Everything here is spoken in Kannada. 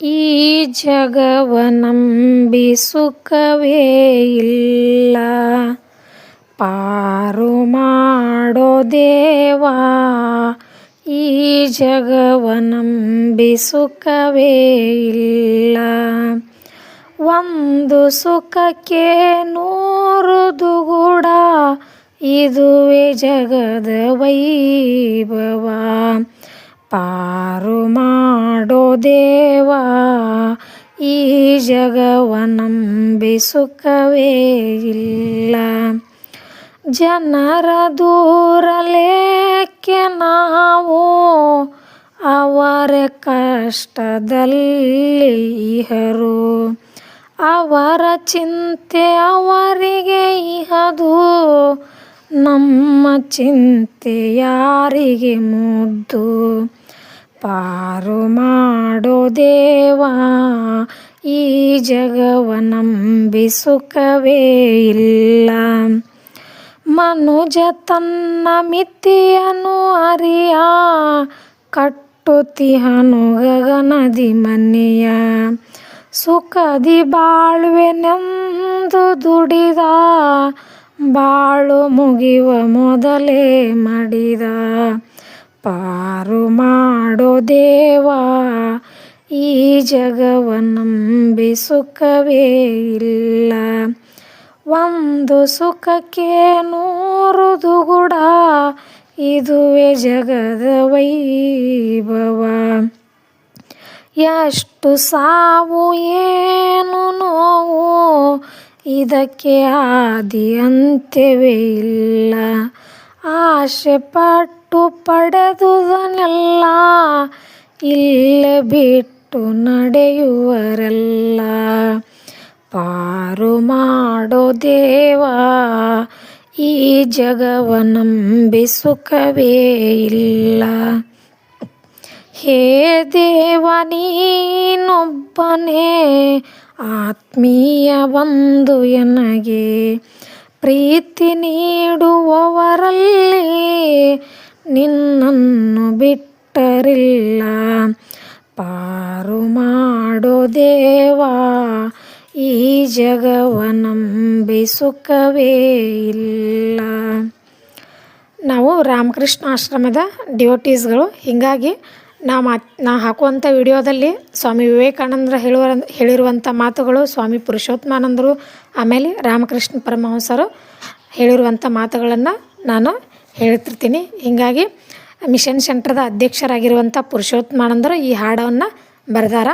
ಈ ಜಗವ ನಂಬಿ ಸುಖವೇ ಇಲ್ಲ, ಪಾರು ಮಾಡೋ ದೇವಾ. ಈ ಜಗವ ನಂಬಿ ಸುಖವೇ ಇಲ್ಲ, ಒಂದು ಸುಖಕ್ಕೆ ನೂರು ದುಗುಡ, ಇದುವೇ ಜಗದ ವೈಭವ. ಪಾರು ಮಾಡೋ ದೇವಾ, ಈ ಜಗವ ನಂಬಿ ಸುಖವೇ ಇಲ್ಲ. ಜನರ ದೂರಲೇಕೆ ನಾವು, ಅವರ ಕಷ್ಟದಲ್ಲಿ ಇಹರು. ಅವರ ಚಿಂತೆ ಅವರಿಗೆ ಇಹದು, ನಮ್ಮ ಚಿಂತೆ ಯಾರಿಗೆ ಮುದ್ದು. ಪಾರು ಮಾಡೋ ದೇವಾ, ಈ ಜಗವ ನಂಬಿ ಸುಖವೇ ಇಲ್ಲ. ಮನುಜ ತನ್ನ ಮಿತಿಯನ್ನು ಅರಿಯ, ಕಟ್ಟುತಿಹನು ಗಗನದಿ ಮನೆಯ. ಸುಖದಿ ಬಾಳ್ವೆನೆಂದು ದುಡಿದ, ಬಾಳು ಮುಗಿವ ಮೊದಲೇ ಮಡಿದ. ಪಾರು ಮಾಡೋ ದೇವಾ, ಈ ಜಗವ ನಂಬಿ ಸುಖವೇ ಇಲ್ಲ. ಒಂದು ಸುಖಕ್ಕೆ ನೂರು ದುಗುಡ, ಇದುವೇ ಜಗದ ವೈಭವ. ಎಷ್ಟು ಸಾವು ಏನು ನೋವು, ಇದಕ್ಕೆ ಆದಿ ಅಂತ್ಯವೇ ಇಲ್ಲ. ಆಸೆ ಪಟ್ಟು ಪಡೆದುದನ್ನೆಲ್ಲ, ಇಲ್ಲೇ ಬಿಟ್ಟು ನಡೆಯುವರೆಲ್ಲ. ಪಾರು ಮಾಡೋ ದೇವಾ, ಈ ಜಗವ ನಂಬಿ ಸುಖವೇ ಇಲ್ಲ. ಹೇ ದೇವ ನೀನೊಬ್ಬನೇ ಆತ್ಮೀಯ ಬಂಧು ಎನಗೆ, ಪ್ರೀತಿ ನೀಡುವವರಲ್ಲಿ ನಿನ್ನನ್ನು ಬಿಟ್ಟರಿಲ್ಲ. ಪಾರು ಮಾಡೋ ದೇವಾ, ಈ ಜಗವ ನಂಬಿ ಸುಖವೇ ಇಲ್ಲ. ನಾವು ರಾಮಕೃಷ್ಣ ಆಶ್ರಮದ ಡಿವೋಟೀಸ್ಗಳು. ಹೀಗಾಗಿ ನಾ ಹಾಕುವಂಥ ವಿಡಿಯೋದಲ್ಲಿ ಸ್ವಾಮಿ ವಿವೇಕಾನಂದರು ಹೇಳಿರುವಂಥ ಮಾತುಗಳು, ಸ್ವಾಮಿ ಪುರುಷೋತ್ತಮಾನಂದರು, ಆಮೇಲೆ ರಾಮಕೃಷ್ಣ ಪರಮಹಂಸರು ಹೇಳಿರುವಂಥ ಮಾತುಗಳನ್ನು ನಾನು ಹೇಳ್ತಿರ್ತೀನಿ. ಹೀಗಾಗಿ ಮಿಷನ್ ಸೆಂಟ್ರದ ಅಧ್ಯಕ್ಷರಾಗಿರುವಂಥ ಪುರುಷೋತ್ತಮಾನಂದರು ಈ ಹಾಡನ್ನು ಬರೆದಾರ.